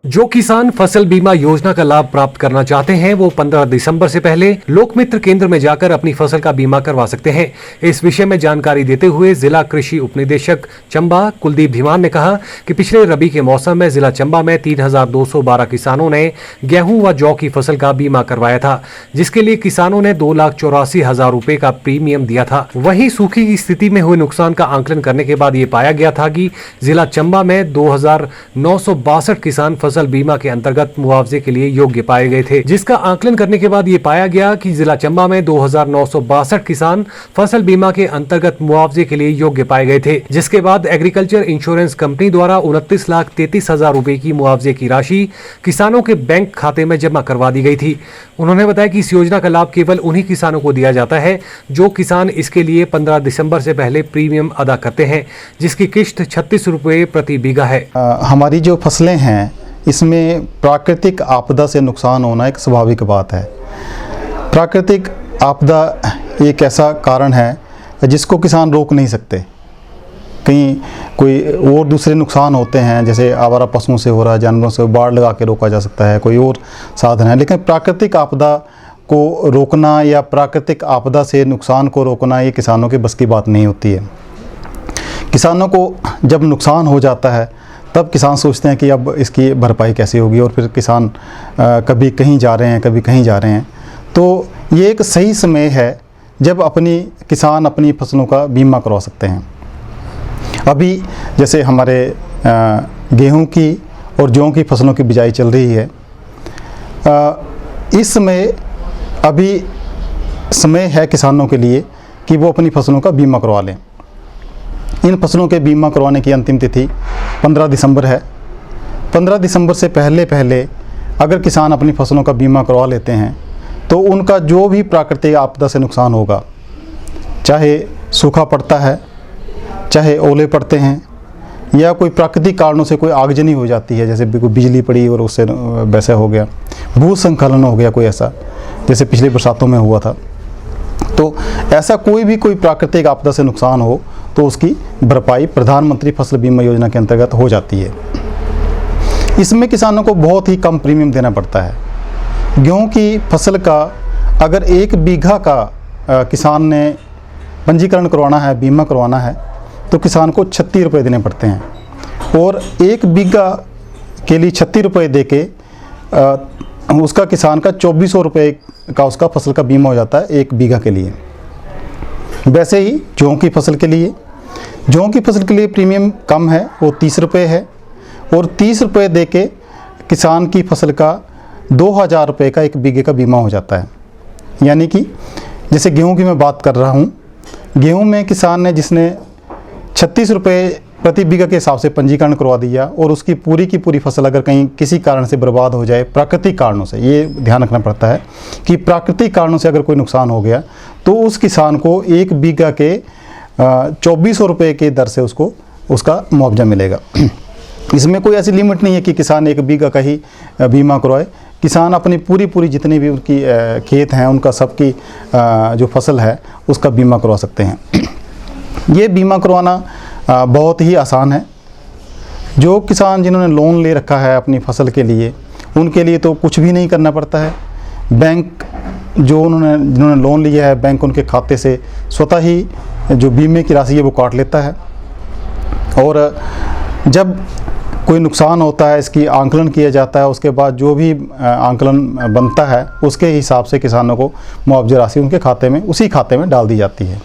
जो किसान फसल बीमा योजना का लाभ प्राप्त करना चाहते हैं वो 15 दिसंबर से पहले लोकमित्र केंद्र में जाकर अपनी फसल का बीमा करवा सकते हैं। इस विषय में जानकारी देते हुए जिला कृषि उपनिदेशक चंबा कुलदीप धीमान ने कहा कि पिछले रबी के मौसम में जिला चंबा में 3212 किसानों ने गेहूं व जौ की फसल का बीमा करवाया था, जिसके लिए किसानों ने 2,84,000 रुपए का प्रीमियम दिया था। वहीं सूखे की स्थिति में हुए नुकसान का आंकलन करने के बाद ये पाया गया था कि जिला चंबा में 2,962 किसान फसल बीमा के अंतर्गत मुआवजे के लिए योग्य पाए गए थे, जिसका आंकलन करने के बाद ये पाया गया कि जिला चंबा में 2,962 किसान फसल बीमा के अंतर्गत मुआवजे के लिए योग्य पाए गए थे, जिसके बाद एग्रीकल्चर इंश्योरेंस कंपनी द्वारा 29,33,000 रुपए की मुआवजे की राशि किसानों के बैंक खाते में जमा करवा दी गई थी। उन्होंने बताया कि इस योजना का लाभ केवल उन्हीं किसानों को दिया जाता है जो किसान इसके लिए 15 दिसंबर से पहले प्रीमियम अदा करते हैं, जिसकी किश्त 36 रुपए प्रति बीघा है। हमारी जो फसलें हैं इसमें प्राकृतिक आपदा से नुकसान होना एक स्वाभाविक बात है। प्राकृतिक आपदा एक ऐसा कारण है जिसको किसान रोक नहीं सकते। कहीं कोई और दूसरे नुकसान होते हैं, जैसे आवारा पशुओं से हो रहा है, जानवरों से बाढ़ लगा के रोका जा सकता है, कोई और साधन है, लेकिन प्राकृतिक आपदा को रोकना या प्राकृतिक आपदा से नुकसान को रोकना ये किसानों के बस की बात नहीं होती है। किसानों को जब नुकसान हो जाता है तब किसान सोचते हैं कि अब इसकी भरपाई कैसे होगी, और फिर किसान कभी कहीं जा रहे हैं, कभी कहीं जा रहे हैं। तो ये एक सही समय है जब किसान अपनी फसलों का बीमा करवा सकते हैं। अभी जैसे हमारे गेहूं की और जौ की फसलों की बिजाई चल रही है, इस समय अभी समय है किसानों के लिए कि वो अपनी फसलों का बीमा करवा लें। इन फसलों के बीमा करवाने की अंतिम तिथि 15 दिसंबर है। 15 दिसंबर से पहले अगर किसान अपनी फसलों का बीमा करवा लेते हैं तो उनका जो भी प्राकृतिक आपदा से नुकसान होगा, चाहे सूखा पड़ता है, चाहे ओले पड़ते हैं, या कोई प्राकृतिक कारणों से कोई आगजनी हो जाती है, जैसे कोई बिजली पड़ी और उससे वैसा हो गया, भूस्खलन हो गया कोई ऐसा, जैसे पिछले बरसातों में हुआ था, तो ऐसा कोई प्राकृतिक आपदा से नुकसान हो तो उसकी भरपाई प्रधानमंत्री फसल बीमा योजना के अंतर्गत हो जाती है। इसमें किसानों को बहुत ही कम प्रीमियम देना पड़ता है। गेहूं की फसल का अगर 1 बीघा का किसान ने पंजीकरण करवाना है, बीमा करवाना है, तो किसान को 36 रुपये देने पड़ते हैं, और 1 बीघा के लिए 36 रुपये दे के उसका किसान का 2400 रुपये का उसका फसल का बीमा हो जाता है 1 बीघा के लिए। वैसे ही जौ की फसल के लिए प्रीमियम कम है, वो 30 रुपये है, और 30 रुपये दे के किसान की फसल का 2000 रुपये का 1 बीघे का बीमा हो जाता है। यानी कि जैसे गेहूं की मैं बात कर रहा हूं, गेहूं में किसान ने जिसने 36 रुपये प्रति बीघा के हिसाब से पंजीकरण करवा दिया और उसकी पूरी की पूरी फसल अगर कहीं किसी कारण से बर्बाद हो जाए, प्राकृतिक कारणों से, ये ध्यान रखना पड़ता है कि प्राकृतिक कारणों से अगर कोई नुकसान हो गया तो उस किसान को 1 बीघा के 2400 रुपये की दर से उसको उसका मुआवजा मिलेगा। इसमें कोई ऐसी लिमिट नहीं है कि किसान 1 बीघा का ही बीमा करवाए। किसान अपनी पूरी जितनी भी उनकी खेत हैं, उनका सबकी जो फसल है उसका बीमा करवा सकते हैं। ये बीमा करवाना बहुत ही आसान है। जो किसान जिन्होंने लोन ले रखा है अपनी फसल के लिए, उनके लिए तो कुछ भी नहीं करना पड़ता है। बैंक जिन्होंने लोन लिया है, बैंक उनके खाते से स्वतः ही जो बीमे की राशि है वो काट लेता है, और जब कोई नुकसान होता है इसकी आंकलन किया जाता है, उसके बाद जो भी आंकलन बनता है उसके हिसाब से किसानों को मुआवजा राशि उनके खाते में, उसी खाते में डाल दी जाती है।